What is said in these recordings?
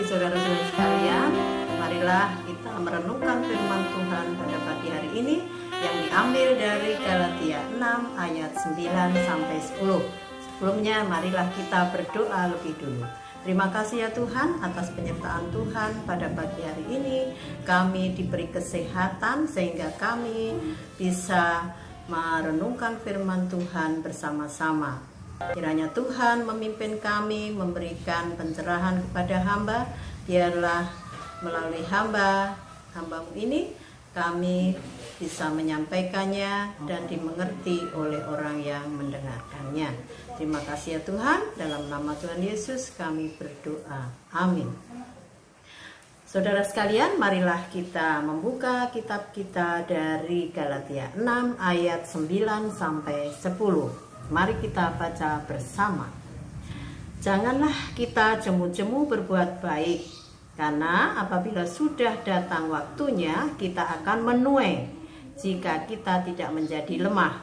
saudara-saudara sekalian, marilah kita merenungkan firman Tuhan pada pagi hari ini yang diambil dari Galatia 6 ayat 9 sampai 10. Sebelumnya marilah kita berdoa lebih dulu. Terima kasih ya Tuhan atas penyertaan Tuhan pada pagi hari ini. Kami diberi kesehatan sehingga kami bisa merenungkan firman Tuhan bersama-sama. Kiranya Tuhan memimpin kami, memberikan pencerahan kepada hamba. Biarlah melalui hamba-hambamu ini kami bisa menyampaikannya dan dimengerti oleh orang yang mendengarkannya. Terima kasih ya Tuhan, dalam nama Tuhan Yesus kami berdoa. Amin. Saudara sekalian, marilah kita membuka kitab kita dari Galatia 6 ayat 9 sampai 10. Mari kita baca bersama. Janganlah kita jemu-jemu berbuat baik, karena apabila sudah datang waktunya kita akan menuai jika kita tidak menjadi lemah.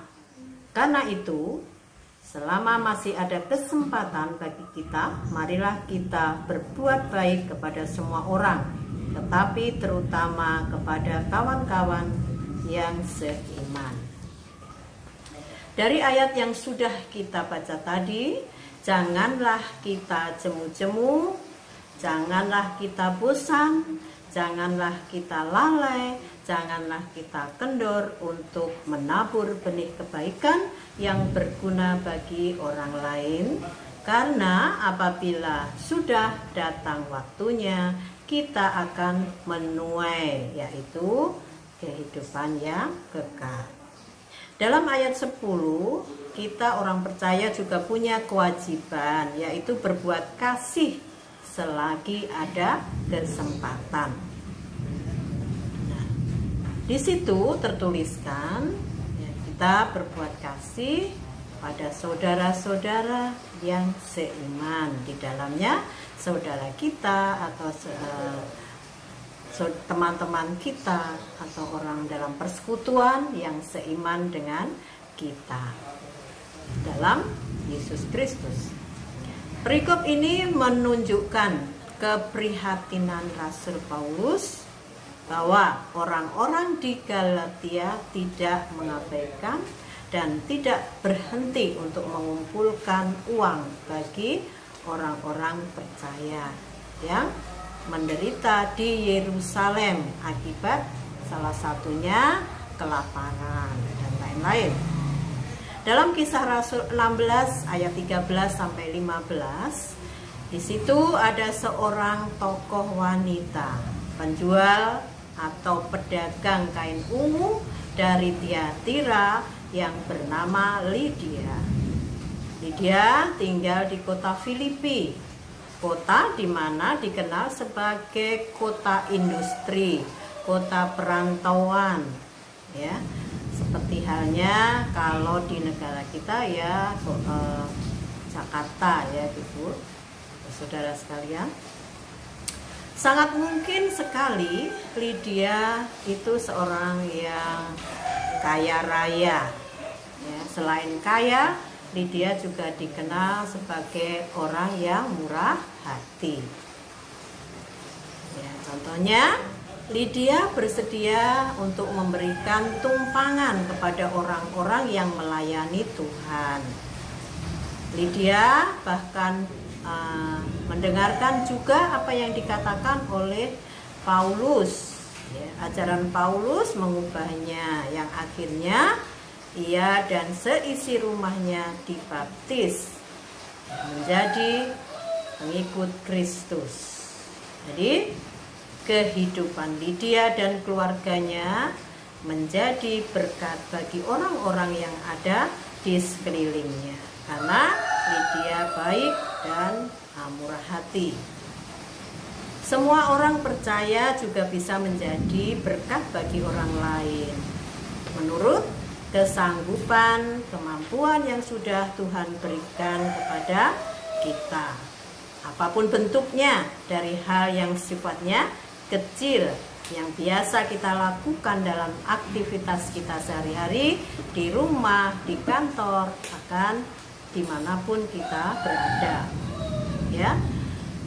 Karena itu, selama masih ada kesempatan bagi kita, marilah kita berbuat baik kepada semua orang, tetapi terutama kepada kawan-kawan yang seiman. Dari ayat yang sudah kita baca tadi, janganlah kita jemu-jemu, janganlah kita bosan, janganlah kita lalai, janganlah kita kendor untuk menabur benih kebaikan yang berguna bagi orang lain. Karena apabila sudah datang waktunya, kita akan menuai, yaitu kehidupan yang kekal. Dalam ayat 10, kita orang percaya juga punya kewajiban, yaitu berbuat kasih selagi ada kesempatan. Nah, di situ tertuliskan ya, kita berbuat kasih pada saudara-saudara yang seiman. Di dalamnya saudara kita atau teman-teman kita atau orang dalam persekutuan yang seiman dengan kita dalam Yesus Kristus. Perikop ini menunjukkan keprihatinan Rasul Paulus bahwa orang-orang di Galatia tidak mengabaikan dan tidak berhenti untuk mengumpulkan uang bagi orang-orang percaya yang menderita di Yerusalem akibat salah satunya kelaparan dan lain-lain. Dalam Kisah Rasul 16 ayat 13 sampai 15, di situ ada seorang tokoh wanita, penjual atau pedagang kain ungu dari Tiatira yang bernama Lydia. Lydia tinggal di kota Filipi, kota di mana dikenal sebagai kota industri, kota perantauan, ya. Seperti halnya kalau di negara kita ya Jakarta ya Ibu, saudara sekalian. Sangat mungkin sekali Lydia itu seorang yang kaya raya. Ya, selain kaya, Lydia juga dikenal sebagai orang yang murah hati. Ya, contohnya Lydia bersedia untuk memberikan tumpangan kepada orang-orang yang melayani Tuhan. Lydia bahkan mendengarkan juga apa yang dikatakan oleh Paulus. Ya, ajaran Paulus mengubahnya, yang akhirnya ia dan seisi rumahnya dibaptis menjadi pengikut Kristus. Jadi kehidupan Lydia dan keluarganya menjadi berkat bagi orang-orang yang ada di sekelilingnya, karena Lydia baik dan murah hati. Semua orang percaya juga bisa menjadi berkat bagi orang lain menurut kesanggupan, kemampuan yang sudah Tuhan berikan kepada kita. Apapun bentuknya, dari hal yang sifatnya kecil yang biasa kita lakukan dalam aktivitas kita sehari-hari, di rumah, di kantor, bahkan dimanapun kita berada, ya.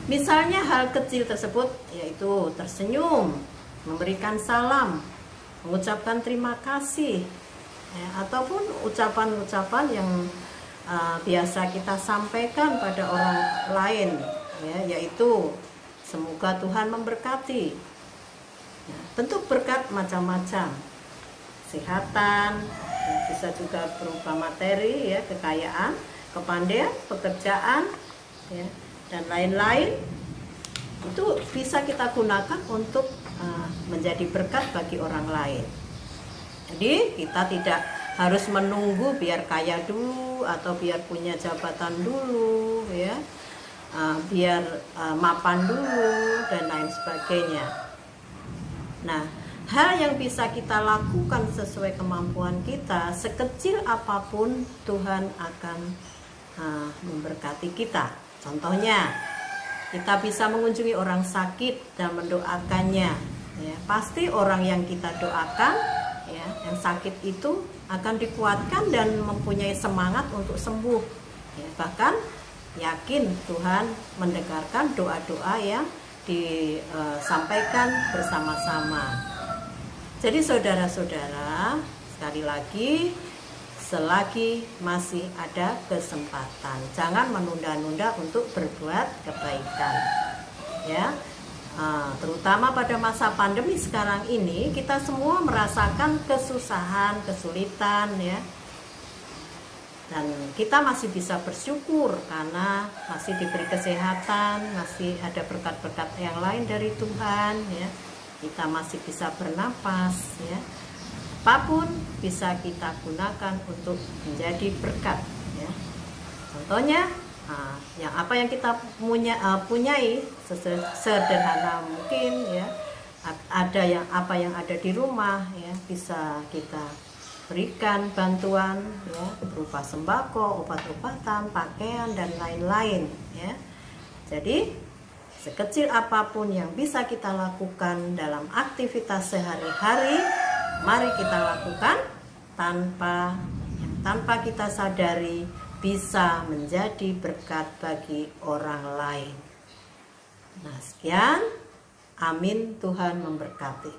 Misalnya hal kecil tersebut yaitu tersenyum, memberikan salam, mengucapkan terima kasih, ya, ataupun ucapan-ucapan yang biasa kita sampaikan pada orang lain, ya, yaitu semoga Tuhan memberkati. Ya, bentuk berkat macam-macam, kesehatan, ya, bisa juga berupa materi, ya, kekayaan, kepandaian, pekerjaan, ya, dan lain-lain. Itu bisa kita gunakan untuk menjadi berkat bagi orang lain. Jadi kita tidak harus menunggu biar kaya dulu atau biar punya jabatan dulu, ya, biar mapan dulu dan lain sebagainya. Nah, hal yang bisa kita lakukan sesuai kemampuan kita, sekecil apapun Tuhan akan memberkati kita. Contohnya, kita bisa mengunjungi orang sakit dan mendoakannya, ya. Pasti orang yang kita doakan, ya, yang sakit itu akan dikuatkan dan mempunyai semangat untuk sembuh, ya. Bahkan yakin Tuhan mendengarkan doa-doa yang disampaikan bersama-sama. Jadi saudara-saudara, sekali lagi, selagi masih ada kesempatan, jangan menunda-nunda untuk berbuat kebaikan, ya. Terutama pada masa pandemi sekarang ini, kita semua merasakan kesusahan, kesulitan, ya. Dan kita masih bisa bersyukur karena masih diberi kesehatan, masih ada berkat-berkat yang lain dari Tuhan, ya. Kita masih bisa bernapas, ya. Apapun bisa kita gunakan untuk menjadi berkat, ya. Contohnya, yang apa yang kita punyai sederhana mungkin, ya. Ada apa yang ada di rumah, ya, bisa kita berikan bantuan, ya, berupa sembako, obat-obatan, pakaian dan lain-lain, ya. Jadi sekecil apapun yang bisa kita lakukan dalam aktivitas sehari-hari, mari kita lakukan tanpa kita sadari bisa menjadi berkat bagi orang lain. Nah, sekian. Amin. Tuhan memberkati.